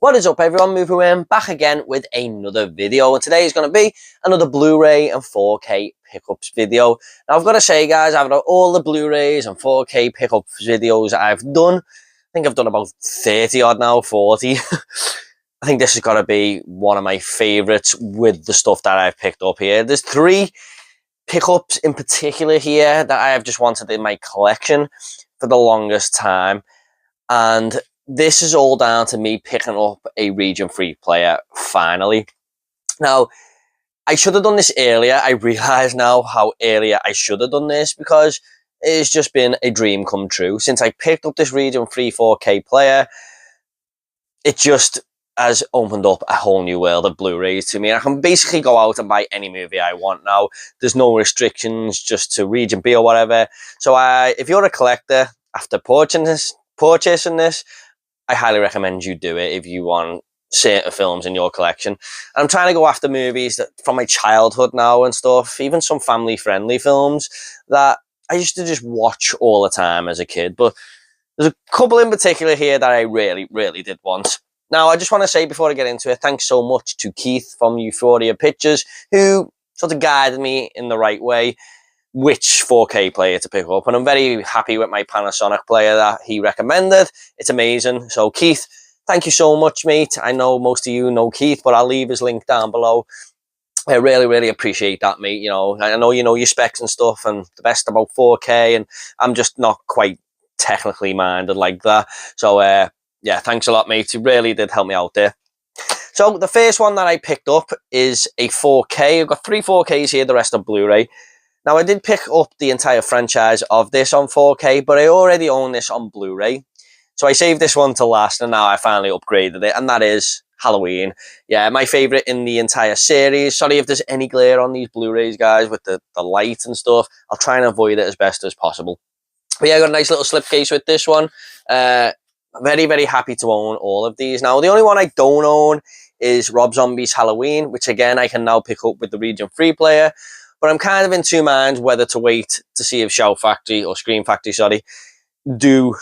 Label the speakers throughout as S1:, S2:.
S1: What is up everyone, Movie back again with another video, and today is going to be another Blu-ray and 4K pickups video. Now I've got to say guys, out of all the Blu-rays and 4K pickups videos I've done, I think I've done about 30 odd now, 40. I think this has got to be one of my favourites with the stuff that I've picked up here. There's three pickups in particular here that I have just wanted in my collection for the longest time, and this is all down to me picking up a Region 3 player, finally. Now, I should have done this earlier. I realise now how earlier I should have done this, because it's just been a dream come true. Since I picked up this Region 3 4K player, it just has opened up a whole new world of Blu-rays to me. I can basically go out and buy any movie I want now. There's no restrictions just to Region B or whatever. So if you're a collector, after purchasing this, I highly recommend you do it if you want certain films in your collection. And I'm trying to go after movies that from my childhood now and stuff, even some family-friendly films that I used to just watch all the time as a kid. But there's a couple in particular here that I really, really did want. Now, I just want to say before I get into it, thanks so much to Keith from Euphoria Pictures, who sort of guided me in the right way which 4K player to pick up, and I'm very happy with my Panasonic player that he recommended. It's amazing. So Keith, thank you so much, mate. I know most of you know Keith, but I'll leave his link down below. I really, really appreciate that, mate. You know, I know you know your specs and stuff and the best about 4K, and I'm just not quite technically minded like that. So yeah, thanks a lot, mate. You really did help me out there. So the first one that I picked up is a 4K. I've got 3 4Ks here, the rest are Blu-ray. Now, I did pick up the entire franchise of this on 4K, but I already own this on Blu-ray. So I saved this one to last, and now I finally upgraded it, and that is Halloween. Yeah, my favourite in the entire series. Sorry if there's any glare on these Blu-rays, guys, with the light and stuff. I'll try and avoid it as best as possible. But yeah, I got a nice little slipcase with this one. Very, very happy to own all of these. Now, the only one I don't own is Rob Zombie's Halloween, which again, I can now pick up with the Region 3 player. But I'm kind of in two minds whether to wait to see if Shout Factory, or Scream Factory, sorry, do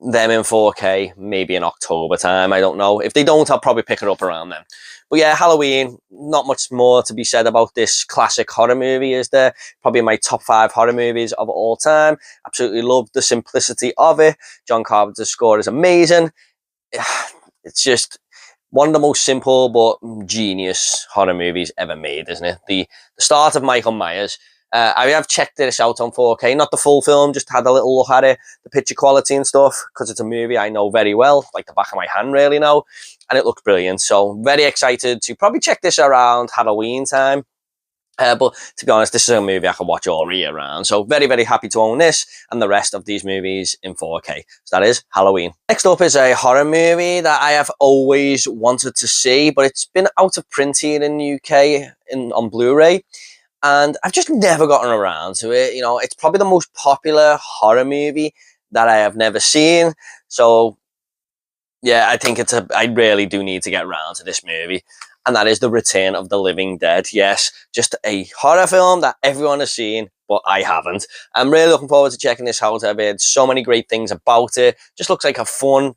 S1: them in 4K, maybe in October time. I don't know. If they don't, I'll probably pick it up around then. But yeah, Halloween, not much more to be said about this classic horror movie, is there? Probably my top 5 horror movies of all time. Absolutely love the simplicity of it. John Carpenter's score is amazing. It's just one of the most simple but genius horror movies ever made, isn't it? The start of Michael Myers. I have checked this out on 4K, not the full film, just had a little look at it, the picture quality and stuff, because it's a movie I know very well, like the back of my hand really now, and it looks brilliant. So very excited to probably check this around Halloween time. But to be honest, this is a movie I can watch all year round. So very, very happy to own this and the rest of these movies in 4K. So that is Halloween. Next up is a horror movie that I have always wanted to see, but it's been out of print here in the UK on Blu-ray, and I've just never gotten around to it. You know, it's probably the most popular horror movie that I have never seen. So yeah, I think I really do need to get around to this movie. And that is The Return of the Living Dead. Yes, just a horror film that everyone has seen, but I haven't. I'm really looking forward to checking this out. I've heard so many great things about it. Just looks like a fun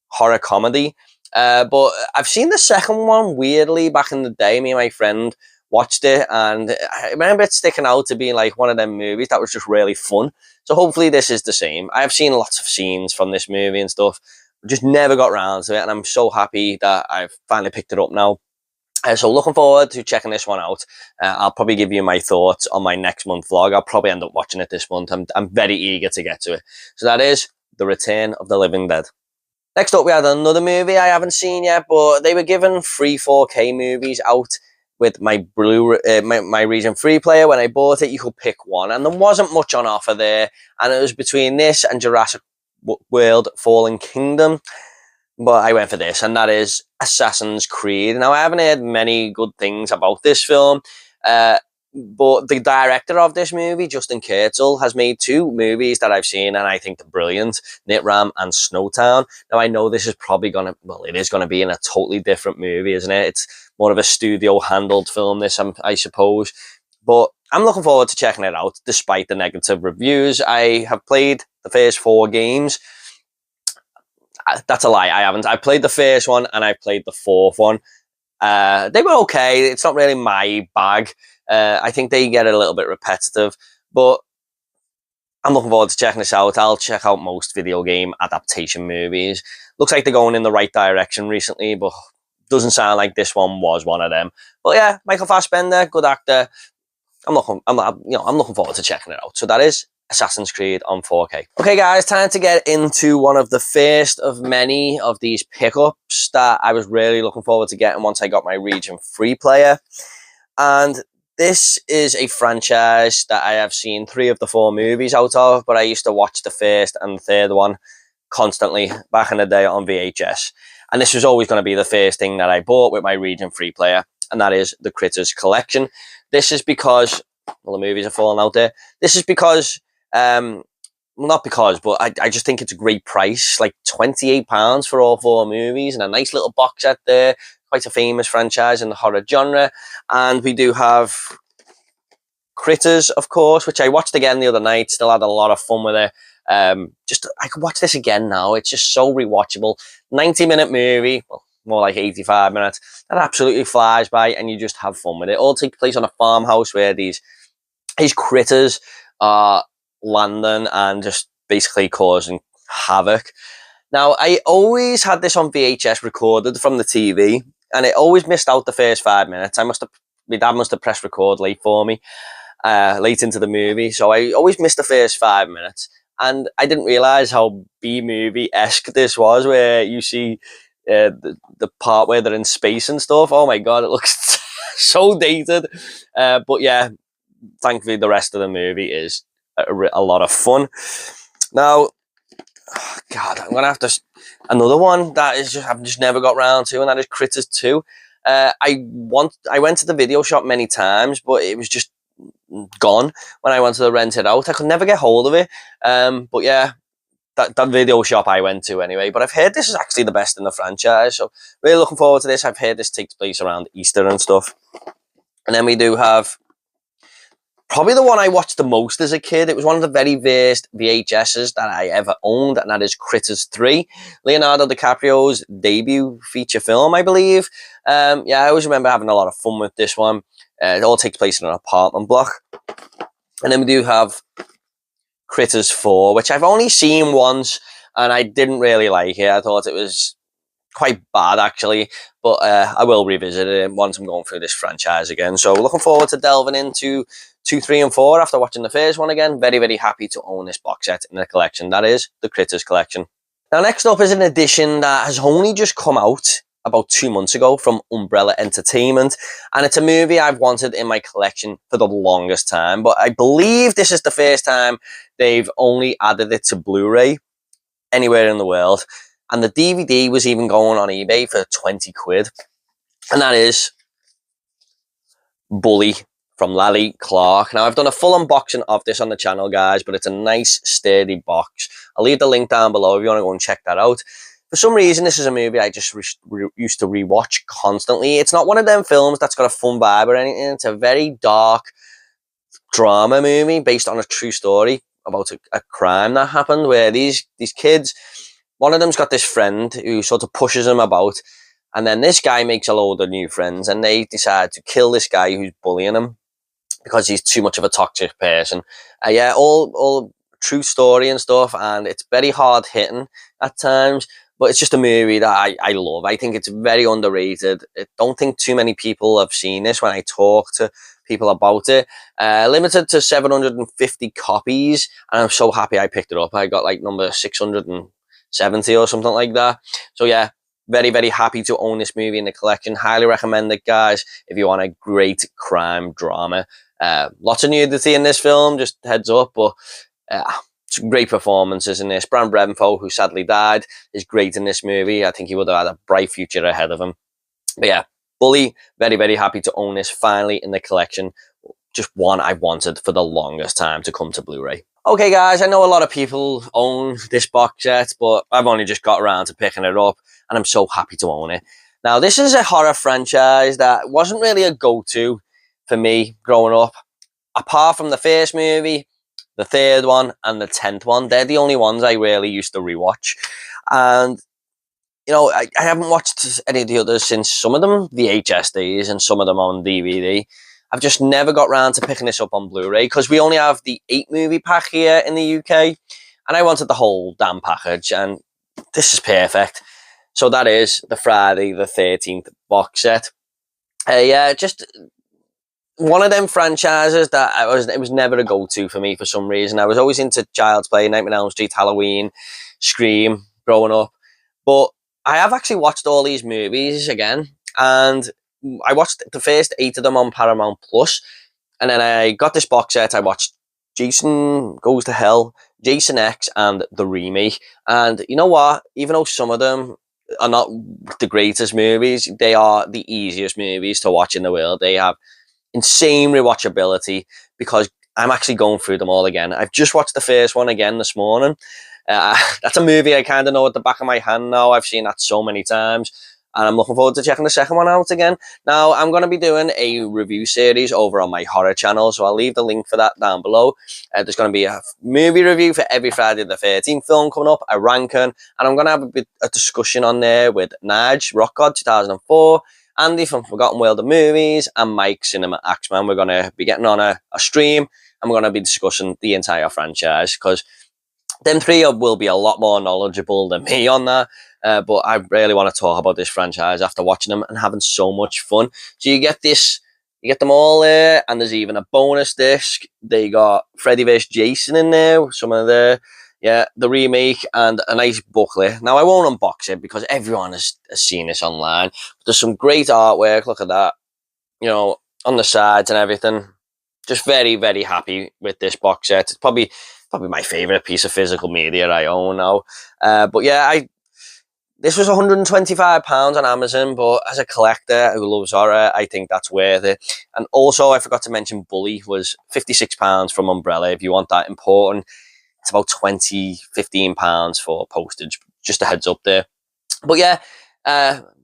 S1: horror comedy. But I've seen the second one, weirdly, back in the day. Me and my friend watched it, and I remember it sticking out to being like one of them movies that was just really fun. So hopefully this is the same. I have seen lots of scenes from this movie and stuff, but just never got around to it, and I'm so happy that I've finally picked it up now. So looking forward to checking this one out. I'll probably give you my thoughts on my next month vlog. I'll probably end up watching it this month. I'm very eager to get to it. So that is The Return of the Living Dead. Next up, we had another movie I haven't seen yet, but they were given 3 4K movies out with my my Region 3 player. When I bought it, you could pick one, and there wasn't much on offer there. And it was between this and Jurassic World Fallen Kingdom. But I went for this, and that is Assassin's Creed. Now, I haven't heard many good things about this film, but the director of this movie, Justin Kurzel, has made 2 movies that I've seen, and I think they're brilliant, Nitram and Snowtown. Now, I know this is probably going to, well, it is going to be in a totally different movie, isn't it? It's more of a studio-handled film, this, I suppose. But I'm looking forward to checking it out, despite the negative reviews. I have played the first 4 games. That's a lie. I haven't. I played the first one and I played the fourth one. They were okay. It's not really my bag. I think they get a little bit repetitive, but I'm looking forward to checking this out. I'll check out most video game adaptation movies. Looks like they're going in the right direction recently, but doesn't sound like this one was one of them. But yeah, Michael Fassbender, good actor. I'm looking forward to checking it out. So that is Assassin's Creed on 4K. Okay, guys, time to get into one of the first of many of these pickups that I was really looking forward to getting once I got my Region 3 player. And this is a franchise that I have seen 3 of the 4 movies out of, but I used to watch the first and the third one constantly back in the day on VHS. And this was always going to be the first thing that I bought with my Region 3 player, and that is the Critters collection. This is because, well, the movies are falling out there. This is because, well, not because, but I just think it's a great price, like £28 for all 4 movies, and a nice little box set there. Quite a famous franchise in the horror genre. And we do have Critters, of course, which I watched again the other night. Still had a lot of fun with it. I could watch this again now. It's just so rewatchable. 90-minute movie, well, more like 85 minutes. That absolutely flies by, and you just have fun with it. It all takes place on a farmhouse where these critters are landing and just basically causing havoc. Now, I always had this on VHS recorded from the TV, and it always missed out the first 5 minutes. My dad must have pressed record late for me, late into the movie, so I always missed the first 5 minutes. And I didn't realise how B-movie-esque this was, where you see the part where they're in space and stuff. Oh my god, it looks so dated. But yeah, thankfully the rest of the movie is a lot of fun. Now, oh god, I'm gonna have to another one that is just I've just never got round to, and that is Critters 2. I went to the video shop many times, but it was just gone when I went to rent it out. I could never get hold of it. But yeah, that video shop I went to anyway. But I've heard this is actually the best in the franchise, so really looking forward to this. I've heard this takes place around Easter and stuff. And then we do have probably the one I watched the most as a kid. It was one of the very first VHSs that I ever owned, and that is Critters 3, Leonardo DiCaprio's debut feature film, I believe. Yeah, I always remember having a lot of fun with this one. It all takes place in an apartment block. And then we do have Critters 4, which I've only seen once, and I didn't really like it. I thought it was quite bad, actually, but I will revisit it once I'm going through this franchise again. So looking forward to delving into 2, 3, and 4 after watching the first one again. Very, very happy to own this box set in the collection. That is the Critters collection. Now, next up is an edition that has only just come out about 2 months ago from Umbrella Entertainment, and it's a movie I've wanted in my collection for the longest time, but I believe this is the first time they've only added it to Blu-ray anywhere in the world, and the DVD was even going on eBay for 20 quid, and that is Bully from Lally Clark. Now, I've done a full unboxing of this on the channel, guys, but it's a nice, sturdy box. I'll leave the link down below if you want to go and check that out. For some reason, this is a movie I just used to rewatch constantly. It's not one of them films that's got a fun vibe or anything. It's a very dark drama movie based on a true story about a crime that happened where these kids, one of them's got this friend who sort of pushes him about, and then this guy makes a load of new friends, and they decide to kill this guy who's bullying him because he's too much of a toxic person. Yeah, all true story and stuff, and it's very hard hitting at times. But it's just a movie that I love. I think it's very underrated. I don't think too many people have seen this when I talk to people about it. Limited to 750 copies, and I'm so happy I picked it up. I got like number 670 or something like that. So yeah, very, very happy to own this movie in the collection. Highly recommend it, guys, if you want a great crime drama. Lots of nudity in this film, just heads up, but great performances in this. Bram Brenfo, who sadly died, is great in this movie. I think he would have had a bright future ahead of him. But yeah, Bully, very, very happy to own this finally in the collection. Just one I've wanted for the longest time to come to Blu-ray. Okay, guys, I know a lot of people own this box set, but I've only just got around to picking it up, and I'm so happy to own it. Now, this is a horror franchise that wasn't really a go-to for me growing up. Apart from the first movie, the third one, and the 10th one, they're the only ones I really used to rewatch. And you know, I haven't watched any of the others since some of them VHS days and some of them on DVD. I've just never got round to picking this up on Blu-ray because we only have the 8-movie pack here in the UK, and I wanted the whole damn package, and this is perfect. So that is the Friday the 13th box set. Yeah, just one of them franchises that it was never a go-to for me for some reason. I was always into Child's Play, Nightmare on Elm Street, Halloween, Scream, growing up. But I have actually watched all these movies again, and I watched the first 8 of them on Paramount Plus, and then I got this box set. I watched Jason Goes to Hell, Jason X, and the remake. And you know what? Even though some of them are not the greatest movies, they are the easiest movies to watch in the world. They have insane rewatchability because I'm actually going through them all again. I've just watched the first one again this morning. That's a movie I kind of know at the back of my hand now. I've seen that so many times, and I'm looking forward to checking the second one out again. Now, I'm going to be doing a review series over on my horror channel, so I'll leave the link for that down below. There's going to be a movie review for every Friday the 13th film coming up, a ranking, and I'm going to have a discussion on there with Naj, Rock God 2004, Andy from Forgotten World of Movies, and Mike, Cinema Axeman. We're going to be getting on a stream, and we're going to be discussing the entire franchise, because them three will be a lot more knowledgeable than me on that. But I really want to talk about this franchise after watching them and having so much fun. So you get them all there, and there's even a bonus disc. They got Freddy vs. Jason in there, some of the remake, and a nice booklet. Now, I won't unbox it because everyone has seen this online. But there's some great artwork. Look at that, you know, on the sides and everything. Just very, very happy with this box set. It's probably my favorite piece of physical media I own now. But yeah, this was £125 on Amazon, but as a collector who loves horror, I think that's worth it. And also, I forgot to mention, Bully was £56 from Umbrella. If you want that important, it's about £15 for postage. Just a heads up there. But yeah,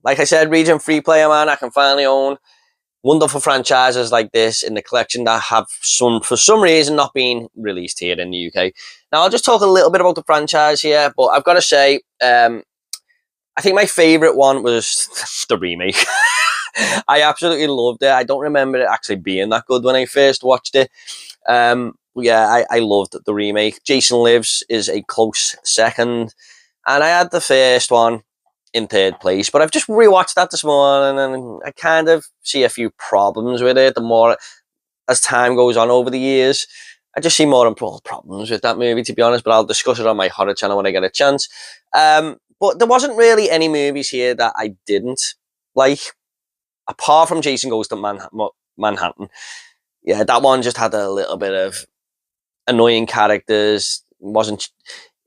S1: like I said, region free player, man, I can finally own wonderful franchises like this in the collection that have for some reason not been released here in the UK. Now, I'll just talk a little bit about the franchise here, but I've got to say, I think my favourite one was the remake. I absolutely loved it. I don't remember it actually being that good when I first watched it. Yeah, I loved the remake. Jason Lives is a close second, and I had the first one in third place, but I've just rewatched that this morning, and I kind of see a few problems with it. The more as time goes on over the years, I just see more and more problems with that movie, to be honest. But I'll discuss it on my horror channel when I get a chance. But there wasn't really any movies here that I didn't like, apart from Jason Goes to Manhattan. Yeah, that one just had a little bit of annoying characters.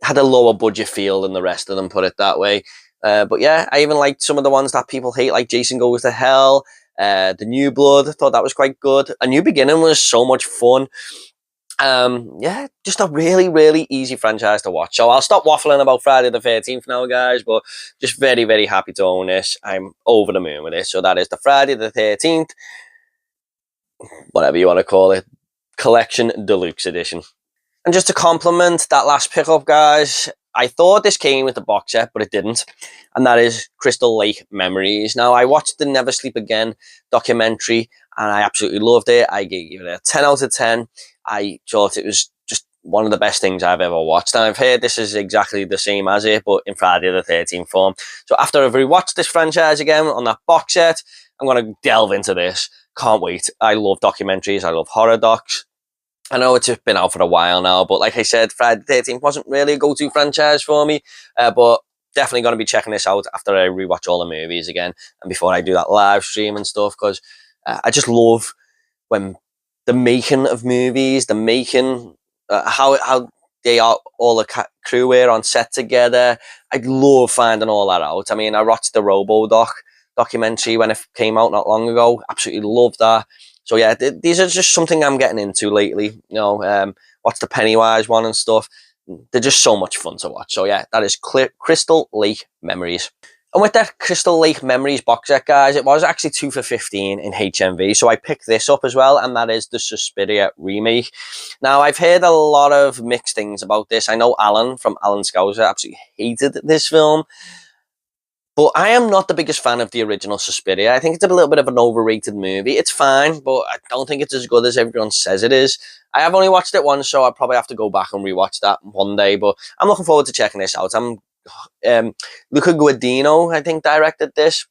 S1: Had a lower budget feel than the rest of them, put it that way. But yeah, I even liked some of the ones that people hate, like Jason Goes to Hell, The New Blood. I thought that was quite good. A New Beginning was so much fun. Yeah, just a really, really easy franchise to watch. So I'll stop waffling about Friday the 13th now, guys, but just very, very happy to own this. I'm over the moon with this. So that is the Friday the 13th, whatever you want to call it, Collection Deluxe Edition. And just to compliment that last pickup, guys, I thought this came with the box set, but it didn't. And that is Crystal Lake Memories. Now, I watched the Never Sleep Again documentary, and I absolutely loved it. I gave it a 10 out of 10. I thought it was just one of the best things I've ever watched. And I've heard this is exactly the same as it, but in Friday the 13th form. So after I've rewatched this franchise again on that box set, I'm going to delve into this. Can't wait. I love documentaries. I love horror docs. I know it's been out for a while now, but like I said, Friday the 13th wasn't really a go-to franchise for me, but definitely going to be checking this out after I rewatch all the movies again and before I do that live stream and stuff, because I just love when the making of movies, the making, how they are, all the crew were on set together. I love finding all that out. I mean, I watched the Robo-Doc documentary when it came out not long ago. Absolutely loved that. So yeah, these are just something I'm getting into lately. You know, watch the Pennywise one and stuff. They're just so much fun to watch. So yeah, that is Crystal Lake Memories. And with that Crystal Lake Memories box set, guys, it was actually 2 for $15 in HMV. So I picked this up as well, and that is the Suspiria remake. Now, I've heard a lot of mixed things about this. I know Alan from Alan Scouser absolutely hated this film. But I am not the biggest fan of the original Suspiria. I think it's a little bit of an overrated movie. It's fine, but I don't think it's as good as everyone says it is. I have only watched it once, so I'll probably have to go back and rewatch that one day. But I'm looking forward to checking this out. Luca Guadagnino, I think, directed this.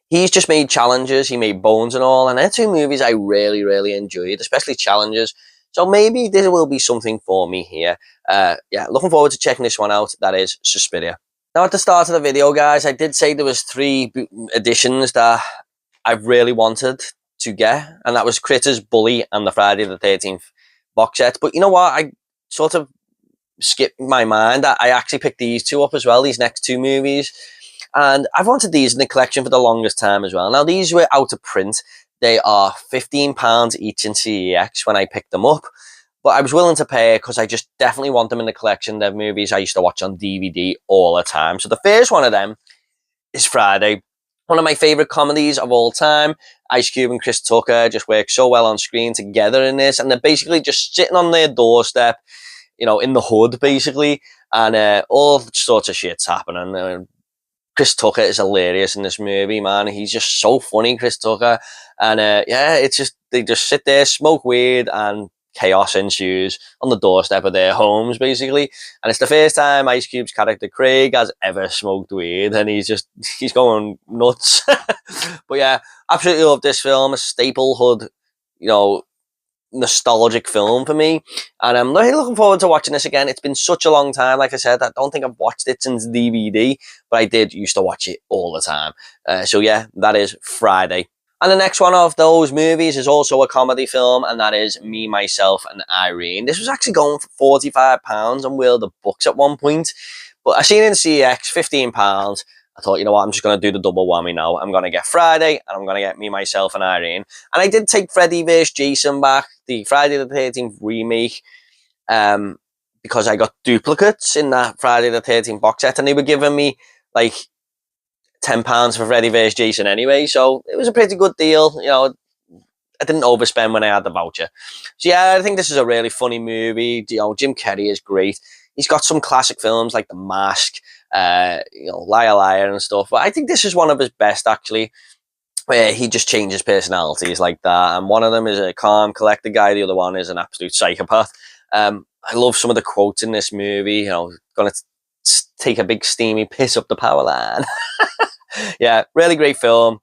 S1: He's just made Challenges. He made Bones and all, and they're two movies I really, really enjoyed, especially Challenges. So maybe there will be something for me here. Yeah, looking forward to checking this one out. That is Suspiria. Now, at the start of the video, guys, I did say there was three editions that I really wanted to get, and that was Critters, Bully, and the Friday the 13th box set. But you know what? I sort of skipped my mind. I actually picked these two up as well, these next two movies. And I've wanted these in the collection for the longest time as well. Now, these were out of print. They are £15 each in CEX when I picked them up. But I was willing to pay it because I just definitely want them in the collection. They're movies I used to watch on DVD all the time. So the first one of them is Friday. One of my favourite comedies of all time. Ice Cube and Chris Tucker just work so well on screen together in this. And they're basically just sitting on their doorstep, you know, in the hood, basically. And all sorts of shit's happening. Chris Tucker is hilarious in this movie, man. He's just so funny, Chris Tucker. And yeah, it's just, they just sit there, smoke weed, and chaos ensues on the doorstep of their homes, basically. And it's the first time Ice Cube's character Craig has ever smoked weed, and he's going nuts. But yeah, absolutely love this film. A staple hood, you know, nostalgic film for me, and I'm really looking forward to watching this again. It's been such a long time. Like I said, I don't think I've watched it since DVD, but I did used to watch it all the time. So yeah, that is Friday. And the next one of those movies is also a comedy film, and that is Me, Myself, and Irene. This was actually going for £45 on World of Books at one point, but I seen it in CEX, £15. I thought, you know what, I'm just going to do the double whammy now. I'm going to get Friday, and I'm going to get Me, Myself, and Irene. And I did take Freddy vs. Jason back, the Friday the 13th remake, because I got duplicates in that Friday the 13th box set, and they were giving me, like, £10 for Freddy vs. Jason anyway, so it was a pretty good deal. You know, I didn't overspend when I had the voucher. So yeah, I think this is a really funny movie. You know, Jim Carrey is great. He's got some classic films like The Mask, you know, Liar Liar and stuff. But I think this is one of his best, actually, where he just changes personalities like that. And one of them is a calm, collected guy. The other one is an absolute psychopath. I love some of the quotes in this movie. You know, gonna take a big steamy piss up the power line. Yeah, really great film.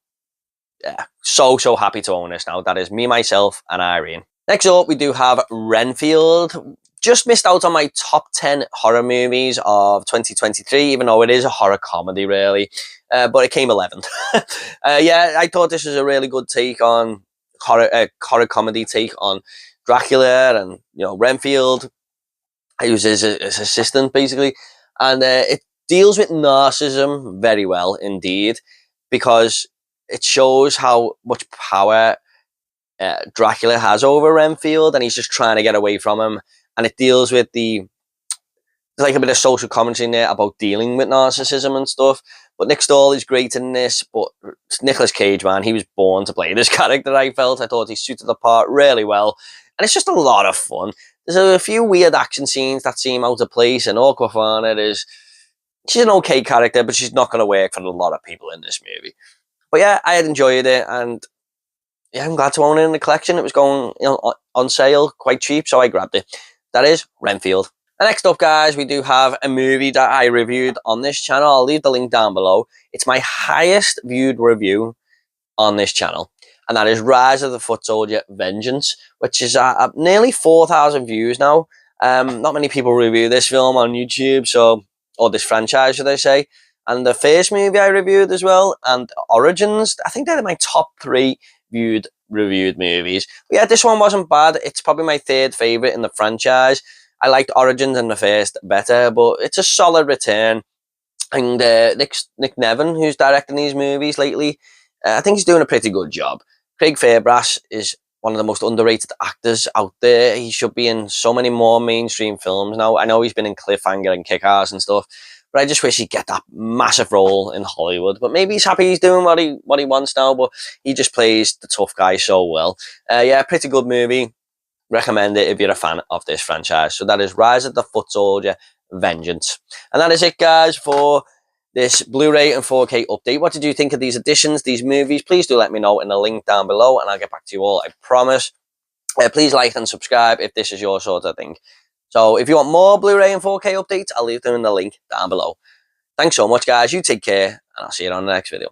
S1: Yeah, so happy to own this now. That is Me, Myself, and Irene. Next up, we do have Renfield. Just missed out on my top 10 horror movies of 2023, even though it is a horror comedy, really. But it came 11th. Yeah, I thought this was a really good take on horror comedy take on Dracula and, you know, Renfield. He was his assistant, basically. And it deals with narcissism very well indeed, because it shows how much power Dracula has over Renfield, and he's just trying to get away from him. And it deals with there's like a bit of social commentary in there about dealing with narcissism and stuff. But Nick Stahl is great in this, but Nicolas Cage, man, he was born to play this character, I felt. I thought he suited the part really well. And it's just a lot of fun. There's a few weird action scenes that seem out of place, and Awkwafina she's an okay character, but she's not going to work for a lot of people in this movie. But yeah, I had enjoyed it, and yeah, I'm glad to own it in the collection. It was going, you know, on sale, quite cheap, so I grabbed it. That is Renfield. And next up, guys, we do have a movie that I reviewed on this channel. I'll leave the link down below. It's my highest viewed review on this channel, and that is Rise of the Foot Soldier Vengeance, which is at nearly 4,000 views now. Not many people review this film on YouTube, or this franchise, should I say. And the first movie I reviewed as well, and Origins, I think they're my top 3 reviewed movies. But yeah, this one wasn't bad. It's probably my 3rd favourite in the franchise. I liked Origins and the first better, but it's a solid return. And Nick Nevin, who's directing these movies lately, I think he's doing a pretty good job. Craig Fairbrass is one of the most underrated actors out there. He should be in so many more mainstream films now. I know he's been in Cliffhanger and Kick-Ass and stuff, but I just wish he'd get that massive role in Hollywood. But maybe he's happy he's doing what he wants now, but he just plays the tough guy so well. Yeah, pretty good movie. Recommend it if you're a fan of this franchise. So that is Rise of the Foot Soldier Vengeance. And that is it, guys, for this Blu-ray and 4K update. What did you think of these additions, these movies? Please do let me know in the link down below, and I'll get back to you all, I promise. Please like and subscribe if this is your sort of thing. So if you want more Blu-ray and 4K updates, I'll leave them in the link down below. Thanks so much, guys. You take care, and I'll see you on the next video.